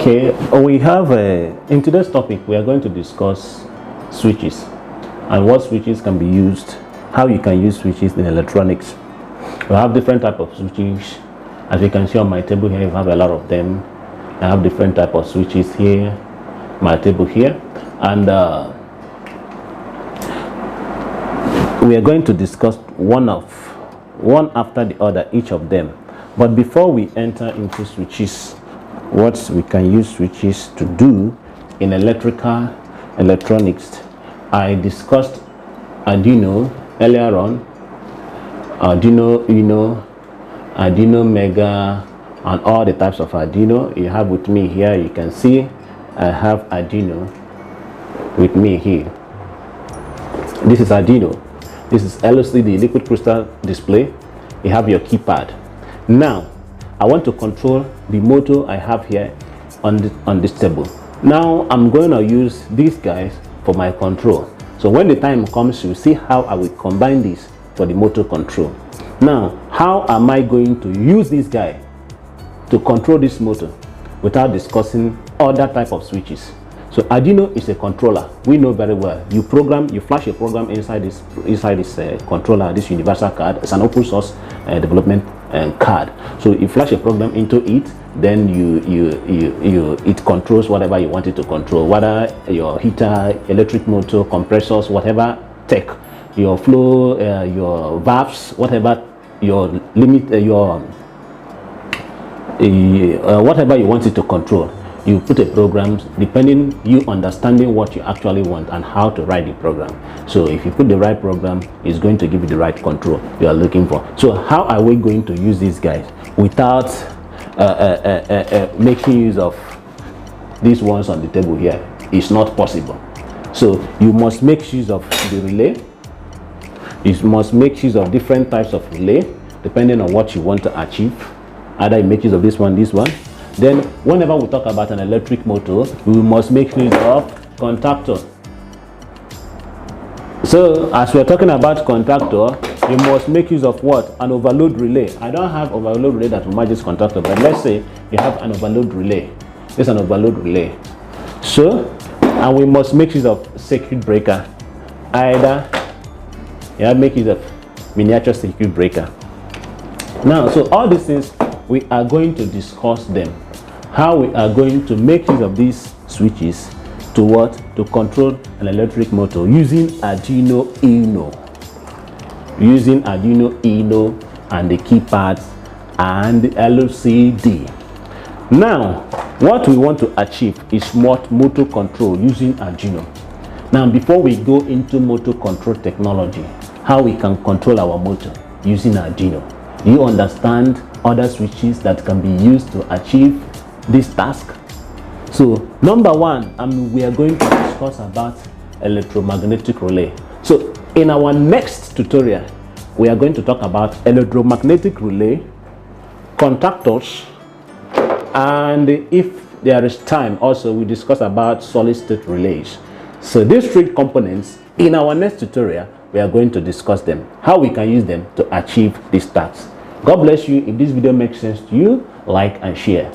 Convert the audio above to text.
Okay, we have in today's topic we are going to discuss switches and what switches can be used, how you can use switches in electronics. We have different type of switches. As you can see on my table here, you have a lot of them. I have different type of switches here, my table here, and we are going to discuss one after the other, each of them. But before we enter into switches, what we can use switches to do in electronics, I discussed Arduino earlier on, Ardiuno Uno, Arduino Mega, and all the types of Arduino you have with me here. You can see I have Arduino with me here. This is Arduino. This is LCD, liquid crystal display. You have your keypad. Now I want to control the motor I have here on this table. Now I'm going to use these guys for my control. So when the time comes, you see how I will combine this for the motor control. Now, how am I going to use this guy to control this motor without discussing other type of switches? So Arduino is a controller. We know very well. You flash a program inside this controller, this universal card. It's an open source development card. So you flash a program into it, then it controls whatever you want it to control, whether your heater, electric motor, compressors, whatever tech, your flow, your valves, whatever your limit, whatever you want it to control. You put a program depending you understanding what you actually want and how to write the program. So if you put the right program, it's going to give you the right control you are looking for. So how are we going to use these guys without making use of these ones on the table here? It's not possible. So you must make use of the relay. You must make use of different types of relay depending on what you want to achieve. Either you make use of this one. Then whenever we talk about an electric motor, we must make use of contactor. So as we're talking about contactor, you must make use of what? An overload relay. I don't have overload relay that will match this contactor, but let's say you have an overload relay. This is an overload relay. So, and we must make use of circuit breaker. Either you have to make use of miniature circuit breaker. Now, so all these things we are going to discuss them. How we are going to make use of these switches to what? To control an electric motor using Arduino Uno. Using Arduino Uno and the keypads and the LCD. Now, what we want to achieve is motor control using Arduino. Now, before we go into motor control technology, how we can control our motor using Arduino, you understand other switches that can be used to achieve this task. So number one, we are going to discuss about electromagnetic relay. So in our next tutorial, we are going to talk about electromagnetic relay, contactors, and if there is time also we discuss about solid state relays. So these three components, in our next tutorial we are going to discuss them, how we can use them to achieve this task. God bless you. If this video makes sense to you, like and share.